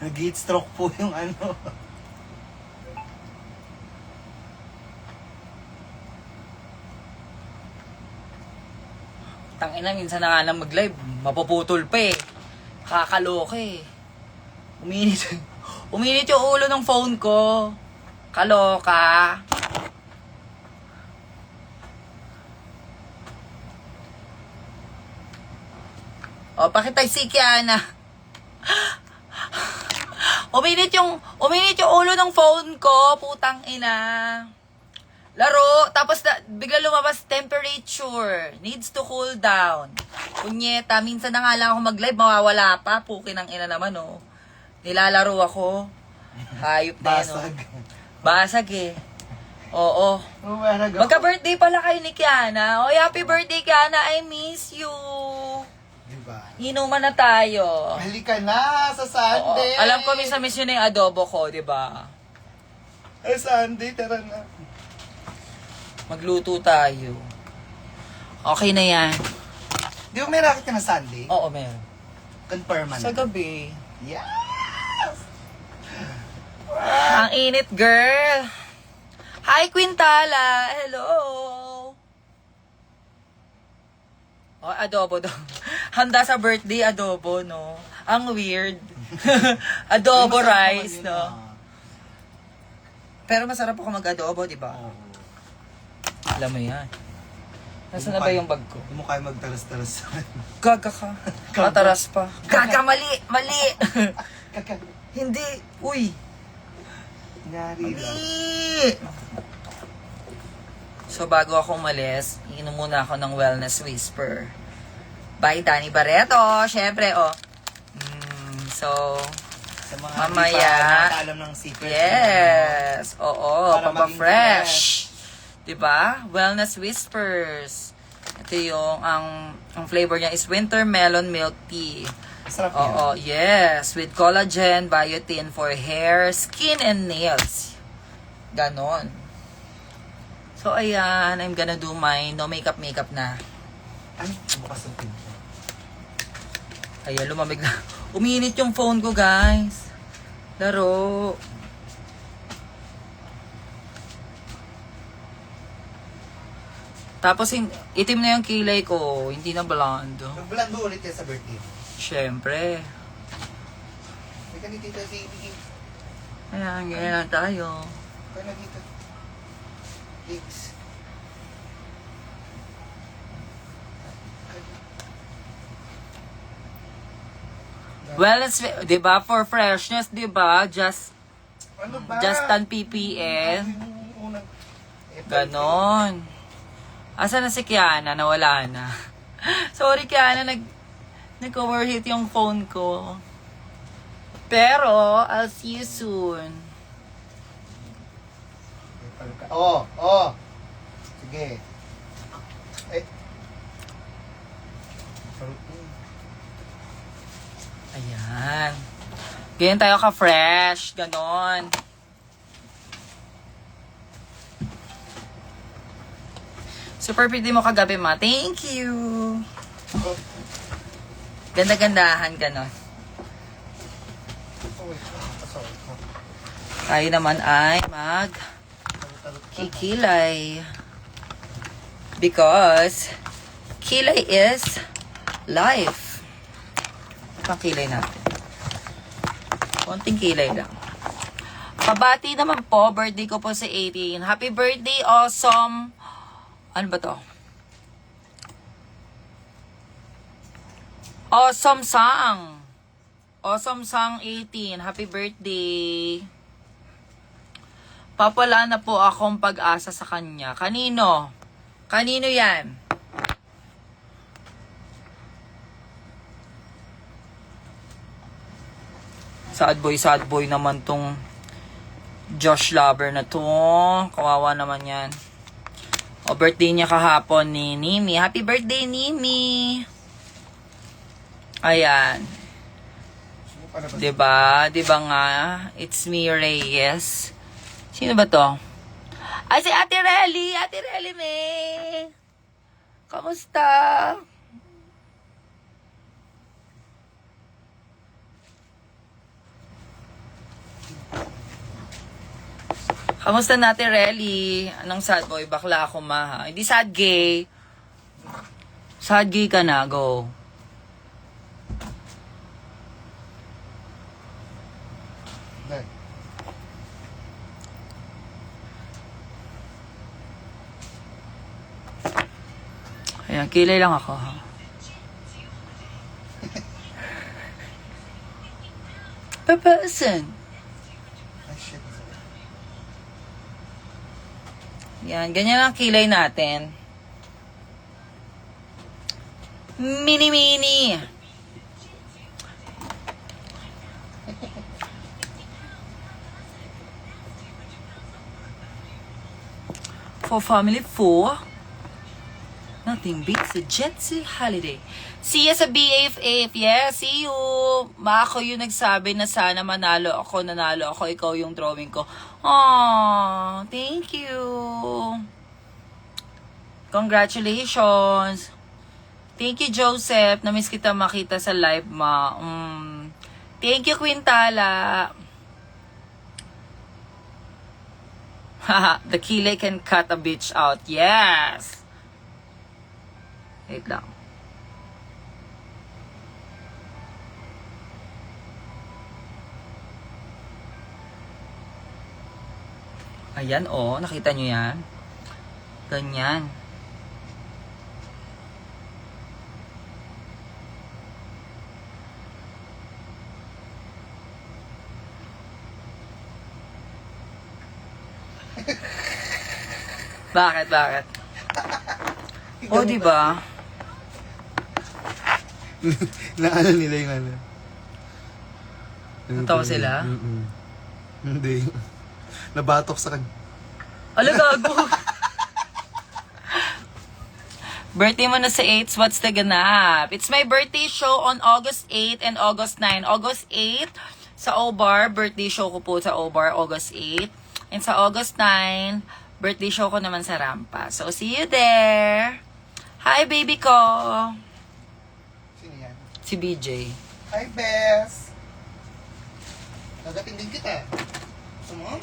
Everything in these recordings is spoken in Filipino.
Nag-heat stroke po yung ano. Tangina, minsan na nga lang mag-live, mapuputol pa eh. Kakaloka eh. Uminit yung ulo ng phone ko. Kaloka. O, pakitay si Kiana. Uminit yung ulo ng phone ko, putang ina. Laro, tapos bigla lumabas temperature. Needs to cool down. Punyeta, minsan na nga lang ako mag-live, mawawala pa. Pukin ng ina naman, oh. Nilalaro ako. Hayop na yun, oh. Basag. Basag eh. Oo. Magka-birthday pala kayo ni Kiana. Oy, happy birthday, Kiana. I miss you. Diba? Inuman na tayo. Halika na sa Sunday. Oo. Alam ko, miss yun na yung adobo ko, di ba? Ay, Sunday, tara na. Magluto tayo. Okay na yan. Di ba may racket ka na Sunday? Oo, meron. Confirm na. Sa gabi. Yes! Ang init, girl. Hi, Quintala. Hello. Oh, adobo daw. Handa sa birthday, adobo, no? Ang weird. Adobo rice, no? Pero masarap ako mag-adobo, di ba? Oo. Alam mo yan. Nasaan na ba yung bag ko? Hindi mo kaya magtaras-taras. Gaga ka. Mataras pa. Gaga, mali! Mali! Kaka. Hindi. Uy. Ngari lang. Mali! So, bago ako umalis, iinom muna ako ng Wellness Whisper. By Danny Barreto. Siyempre, oh. So, Sa mga mamaya. hindi pa nakakaalam ng secret. Yes. Oo. Para maging Papa-fresh. Diba? Wellness Whispers. Ito yung, ang flavor niya is Winter Melon Milk Tea. Sarap yan. Oo, yes. With collagen, biotin for hair, skin, and nails. Ganon. So, ayan. I'm gonna do my no makeup na. Ay, bukas ang pinto. Ayan, lumamig na. Uminit yung phone ko, guys. Laro. Tapos, itim na yung kilay ko. Hindi na blonde. Nag-blando ulit yan sa birthday. Siyempre. May ka ni Tita Zaylee. Ayan, ganyan lang tayo. Kaya na dito. Thanks. Well, it's, di ba, for freshness, di ba, just Ano ba? an ppm. Yung unang- Ganon. Asa na si Kiana? Nawala na. Sorry, Kiana, nag-overheat yung phone ko. Pero, I'll see you soon. Oo. Sige. Eh. Ayan. Ganyan tayo ka-fresh. Ganon. Super pretty mo kagabi, ma. Thank you. Ganda-gandahan, ganon. Tayo naman ay kikilay. Because kilay is life. Ang kilay natin. Konting kilay lang. Pabati naman po, birthday ko po sa 18. Happy birthday, awesome. Ano ba to? Awesome Sang. Awesome Sang 18. Happy birthday. Papala na po akong pag-asa sa kanya. Kanino? Kanino yan? Sad boy naman tong Josh Lover na to. Kawawa naman yan. O, birthday niya kahapon ni Nimi. Happy birthday, Nimi! Ayan. Diba? Diba nga? It's me, Reyes. Sino ba to? Ay, si Ate Relly! Ate Relly, me! Kamusta? Kamusta natin, Relly? Anong sad boy? Bakla ako, ma. Hindi sad gay. Sad gay ka na. Go. Dahil. Ayan, kilay lang ako, ha? Per person. Ay, shit. Yan, ganyan ang kilay natin. Mini-mini. For family 4, nothing beats a jet set holiday. See you sa BFF. Yeah, see you. Ako yung nagsabi na sana manalo ako, nanalo ako, ikaw yung drawing ko. Aww, thank you. Congratulations. Thank you, Joseph. Namiss kita makita sa live, ma. Thank you, Quintala. Haha, the kilay can cut a bitch out. Yes. Wait lang. Ayan, oh. Nakita nyo yan? Ganyan. Bakit? O, diba? Naano nila yung ano. Natawa sila? Hindi. Nabatok sa kanya. Ala, gago. Birthday mo na sa 8, what's the ganap? It's my birthday show on August 8 and August 9. August 8, sa O-Bar, birthday show ko po sa O-Bar, August 8. And sa August 9, birthday show ko naman sa Rampa. So, see you there. Hi, baby ko. Sino yan? Si BJ. Hi, Bess. Nagating din kita. Sama?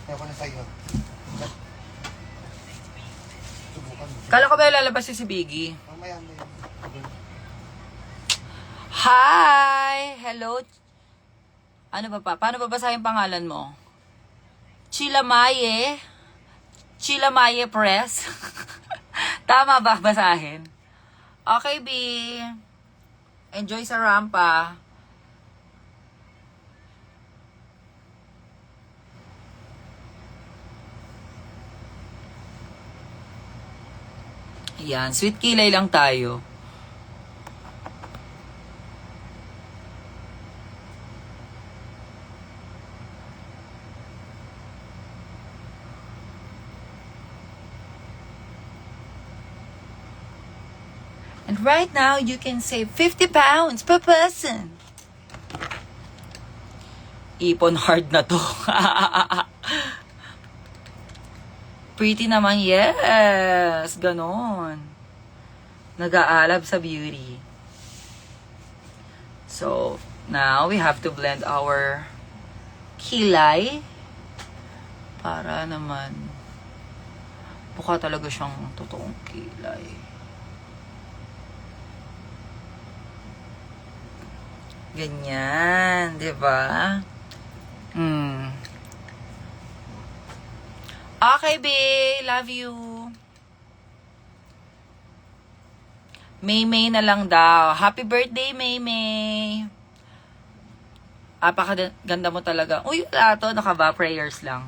Ayoko na sa'yo. Subukan mo. Kala ko ba lalabas si Biggie? Mamaya. Hi! Hello? Ano pa? Paano babasahin pangalan mo? Chilamaye? Chilamaye Press? Tama ba basahin? Okay, B. Enjoy sa Rampa. Ayan, sweet kilay lang tayo. And right now, you can save 50 pounds per person. Ipon hard na to. Pretty naman, yes. Ganon. Nag-aalab sa beauty. So, now we have to blend our kilay. Para naman, mukha talaga siyang totoong kilay. Ganyan, di ba? Okay, babe. Love you. May na lang daw. Happy birthday, May. Apakaganda mo talaga. Uy, wala to. Nakaba, prayers lang.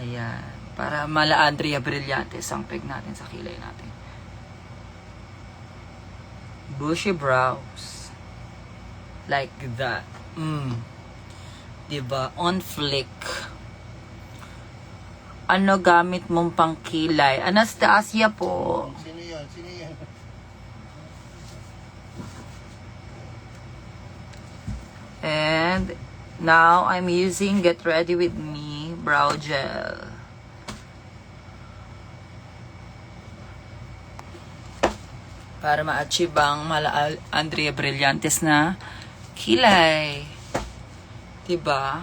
Ayan. Para mala Andrea Brillantes ang peg natin sa kilay natin. Bushy brows. Like that. Diba? On flick. Ano gamit mong pangkilay? Anastasia po. Sino yan? And now I'm using Get Ready With Me brow gel. Para ma-achieve ang mala Andrea Brillantes na kilay. Diba?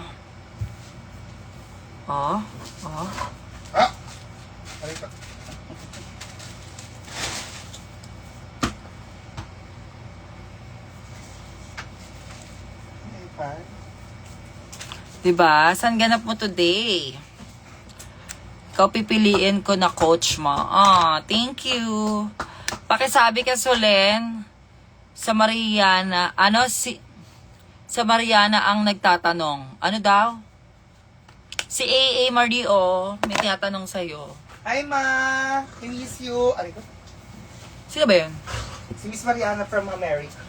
Oh. Ah! Aray ka. Ay, pa. Diba? Saan ganap mo today? Ikaw pipiliin ko na coach mo. Thank you. Pakisabi ka, Solen, sa Mariana, sa Mariana ang nagtatanong. Ano daw? Si AA Mario, may tinatanong sa'yo. Hi, Ma! I miss you. Aray ko. Sino ba yun? Si Miss Mariana from America.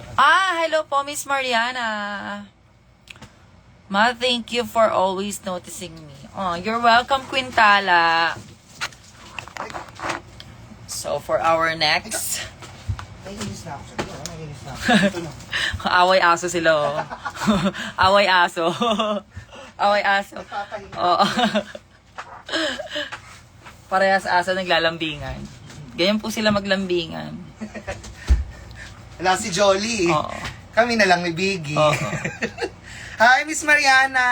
Hello po, Miss Mariana. Ma, thank you for always noticing me. You're welcome, Quintala. So, for our next... Naiinis na ako. Naiinis na ako. Ito na. Away aso sila, oh. Away aso. Away aso. Nagpapahinga. Oo. Parehas aso naglalambingan. Ganyan po sila maglambingan. Wala si Jolly. Oo. Kami na lang ni Biggie. Oo. Hi, Miss Mariana!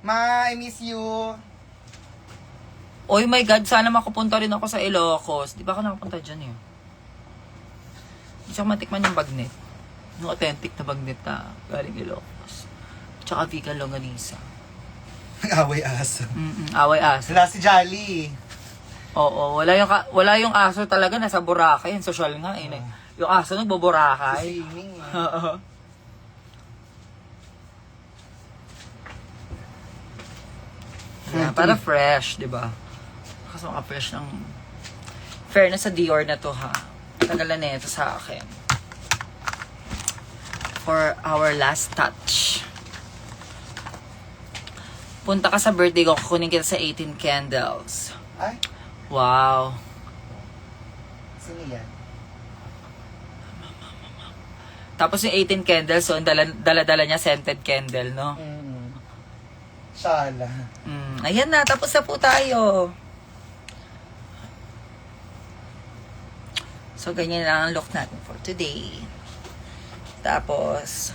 Ma, I miss you. Oy my God, sana makapunta rin ako sa Ilocos. Di ba ako nakapunta dyan eh? Tsaka matikman yung bagnet. Yung authentic na bagnet na galing Ilocos. Tsaka vegan longganisa. Away aso. Away aso. Wala si Jolly. Oo, wala yung aso talaga nasa Boracay. Yung social nga eh. Yung aso nagbo-Boracay. Swimming eh. Oo. Yeah, para fresh, di ba? Kasi maka-fresh ng... Fairness sa Dior na to, ha? Tagalan na ito sa akin. For our last touch. Punta ka sa birthday ko, kukunin kita sa 18 candles. Ay, Wow. sino yan? Tapos yung 18 candles, so dala-dala niya scented candle, no? Shala. Ayan na, tapos na po tayo. So, ganyan lang ang look natin for today. Tapos,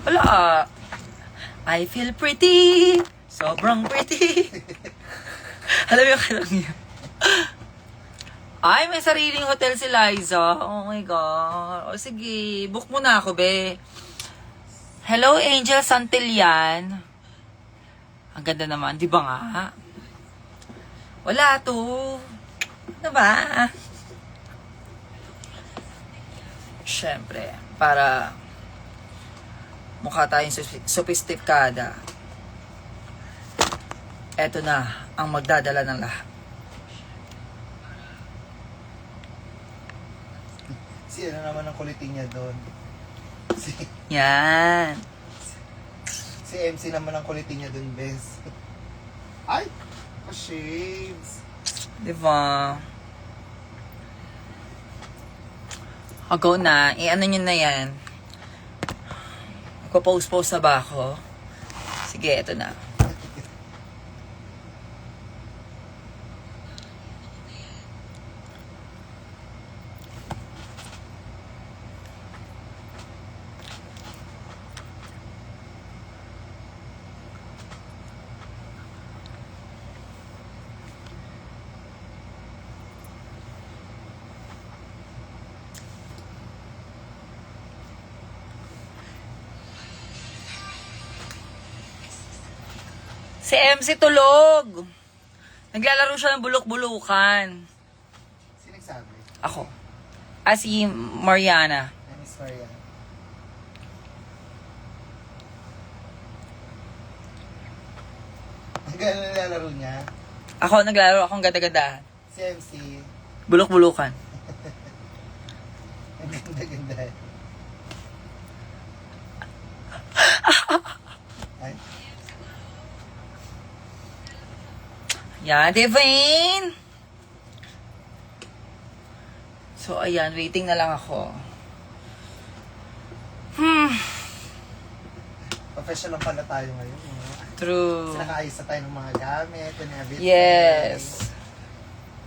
wala. I feel pretty. Sobrang pretty. Alam mo yung kalang yun? Ay, may sariling hotel si Liza. Oh my God. O sige, book mo na ako, be. Hello, Angel Santillan. Ang ganda naman, di ba nga? Wala to. Ano ba? Siyempre, para mukha tayong sophisticada. Eto na ang magdadala ng lahat. Si ano naman ang kulitin niya doon? Yan. Si MC naman ang kulitin niya doon, bes. Ay! Pa-shades. Diba? O, go na. Ano nyo na yan? Magpo-post-post na ba ako? Sige, eto na. Si MC tulog. Naglalaro siya ng bulok-bulukan. Sino nagsabi? Ako. Si Mariana. Ay, Miss Mariana. Ang gano'n nilalaro niya. Ako, naglalaro akong gada-gada. Si MC. Bulok-bulukan. Ang ganda-ganda. Ay, Yan, Divine! So, ayan, waiting na lang ako. professional pala tayo ngayon. No? True. Kasi nakaayos na tayo ng mga gamit and everything. Yes.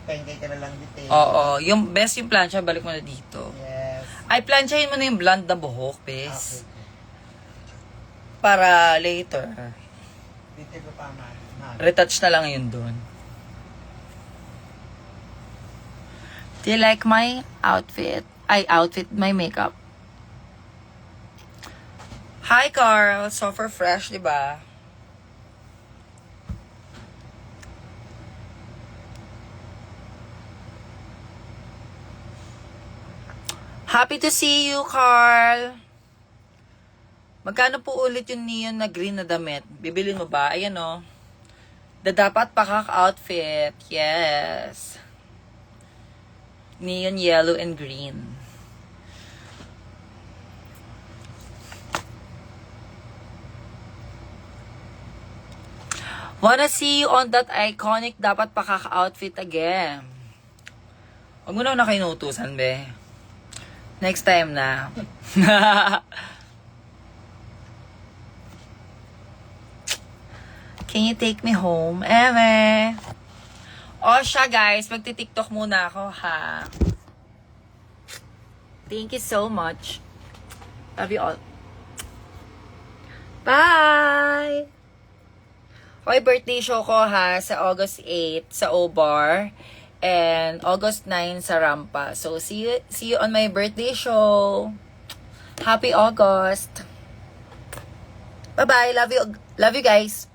Pengkay ka na lang dito. Oo, yung best yung plancha, balik mo na dito. Yes. Ay, planchahin mo na yung blonde na buhok, Okay. bes. Para later. Dito ko pa, ma. Retouch na lang yun dun. Do you like my outfit? My makeup. Hi, Carl. Super fresh, di ba? Happy to see you, Carl. Magkano po ulit yung neon na green na damit? Bibilin mo ba? Ayan, o. Dapat pakak outfit. Yes. Neon yellow and green. Wanna see you on that iconic dapat pakak outfit again. Huwag mo na nakainutusan, be. Next time na. Can you take me home, Eme? O siya, guys. Magti-tiktok muna ako, ha? Thank you so much. Love you all. Bye! Okay, birthday show ko, ha? Sa August 8 sa O-Bar. And August 9 sa Rampa. So, see you on my birthday show. Happy August. Bye-bye. Love you guys.